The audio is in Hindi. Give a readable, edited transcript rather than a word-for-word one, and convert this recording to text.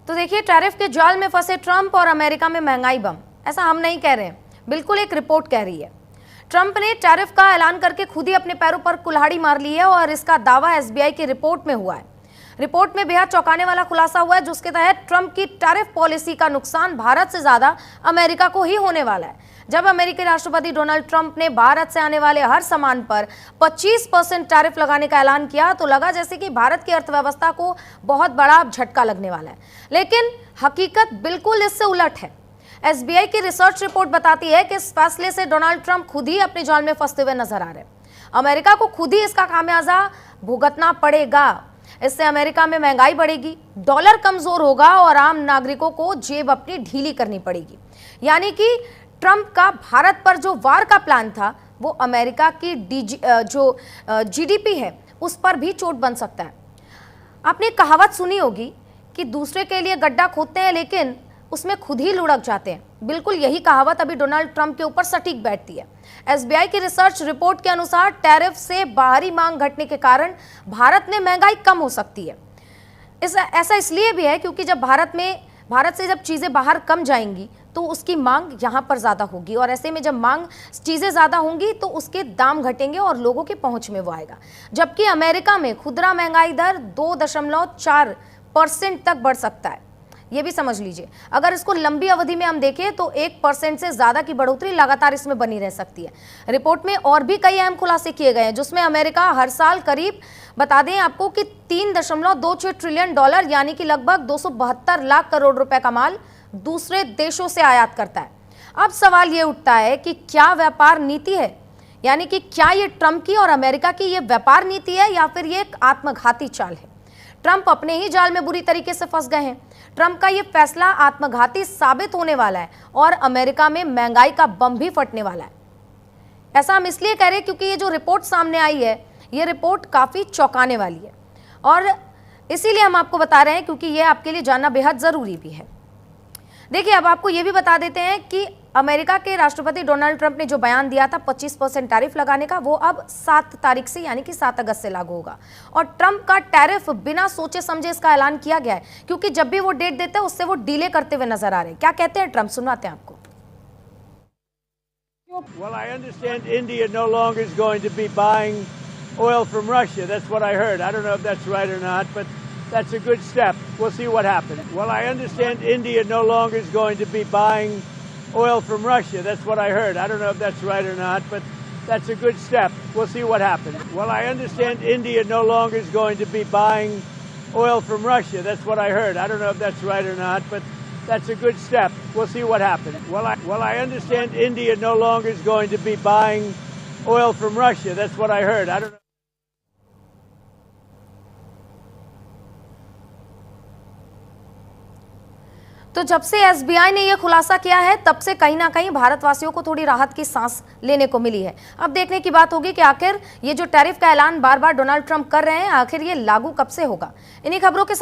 तो देखिए, टैरिफ के जाल में फंसे ट्रंप और अमेरिका में महंगाई बम। ऐसा हम नहीं कह रहे हैं, बिल्कुल एक रिपोर्ट कह रही है। ट्रंप ने टैरिफ का ऐलान करके खुद ही अपने पैरों पर कुल्हाड़ी मार ली है और इसका दावा एसबीआई की रिपोर्ट में हुआ है। रिपोर्ट में बेहद चौंकाने वाला खुलासा हुआ है, जिसके तहत ट्रंप की टैरिफ पॉलिसी का नुकसान भारत से ज्यादा अमेरिका को ही होने वाला है। जब अमेरिकी राष्ट्रपति डोनाल्ड ट्रंप ने भारत से आने वाले हर सामान पर 25% टैरिफ लगाने का ऐलान किया तो लगा जैसे कि भारत की अर्थव्यवस्था को बहुत बड़ा झटका लगने वाला है, लेकिन हकीकत बिल्कुल इससे उलट है। एसबीआई की रिसर्च रिपोर्ट बताती है कि इस फैसले से डोनाल्ड ट्रंप खुद ही अपने जाल में फंसते हुए नजर आ रहे हैं। अमेरिका को खुद ही इसका खामियाजा भुगतना पड़ेगा। इससे अमेरिका में महंगाई बढ़ेगी, डॉलर कमजोर होगा और आम नागरिकों को जेब अपनी ढीली करनी पड़ेगी। यानी कि ट्रंप का भारत पर जो वार का प्लान था वो अमेरिका की जीडीपी है उस पर भी चोट बन सकता है। आपने कहावत सुनी होगी कि दूसरे के लिए गड्ढा खोदते हैं लेकिन उसमें खुद ही लुढ़क जाते हैं। बिल्कुल यही कहावत अभी डोनाल्ड ट्रंप के ऊपर सटीक बैठती है। एसबीआई की रिसर्च रिपोर्ट के अनुसार टैरिफ से बाहरी मांग घटने के कारण भारत में महंगाई कम हो सकती है। ऐसा इसलिए भी है क्योंकि जब भारत से जब चीजें बाहर कम जाएंगी तो उसकी मांग यहाँ पर ज्यादा होगी और ऐसे में जब चीजें ज्यादा होंगी तो उसके दाम घटेंगे और लोगों की पहुंच में वो आएगा। जबकि अमेरिका में खुदरा महंगाई दर 2.4% तक बढ़ सकता है। ये भी समझ लीजिए, अगर इसको लंबी अवधि में हम देखें तो 1% से ज्यादा की बढ़ोतरी लगातार इसमें बनी रह सकती है। रिपोर्ट में और भी कई अहम खुलासे किए गए हैं, जिसमें अमेरिका हर साल करीब, बता दें आपको कि 3.26 ट्रिलियन डॉलर यानी कि लगभग 272 लाख करोड़ रुपए का माल दूसरे देशों से आयात करता है। अब सवाल ये उठता है कि क्या व्यापार नीति है, यानी कि क्या ये ट्रंप की और अमेरिका की ये व्यापार नीति है या फिर ये एक आत्मघाती चाल है। ट्रंप अपने ही जाल में बुरी तरीके से फंस गए हैं। ट्रंप का ये फैसला आत्मघाती साबित होने वाला है और अमेरिका में महंगाई का बम भी फटने वाला है। ऐसा हम इसलिए कह रहे हैं क्योंकि ये जो रिपोर्ट सामने आई है, ये रिपोर्ट काफी चौंकाने वाली है और इसीलिए हम आपको बता रहे हैं क्योंकि ये आपके लिए जानना बेहद जरूरी भी है। देखिए, अब आपको ये भी बता देते हैं कि अमेरिका के राष्ट्रपति डोनाल्ड ट्रंप ने जो बयान दिया था 25% टैरिफ लगाने का, वो अब 7 तारीख से यानी कि 7 अगस्त से लागू होगा। और ट्रंप का टैरिफ बिना सोचे समझे इसका ऐलान किया गया है, क्योंकि जब भी वो डेट देते हैं उससे वो डिले करते हुए नजर आ रहे हैं। क्या कहते हैं ट्रंप, सुनाते हैं आपको। Well, I understand India no longer is going to be buying oil from Russia. That's what I heard. I don't know if that's right or not, but that's a good step. We'll see what happens. Well, I understand India no longer is going to be buying oil from Russia. That's what I heard. I don't know if that's right or not, but that's a good step. We'll see what happens. Well, I understand India no longer is going to be buying oil from Russia. That's what I heard. I don't know if that's right or not, but that's a good step. We'll see what happens. Well, I understand India no longer is going to be buying oil from Russia. That's what I heard. I don't know. तो जब से एसबीआई ने यह खुलासा किया है तब से कहीं ना कहीं भारतवासियों को थोड़ी राहत की सांस लेने को मिली है। अब देखने की बात होगी कि आखिर ये जो टैरिफ का ऐलान बार बार डोनाल्ड ट्रंप कर रहे हैं, आखिर ये लागू कब से होगा। इन्हीं खबरों के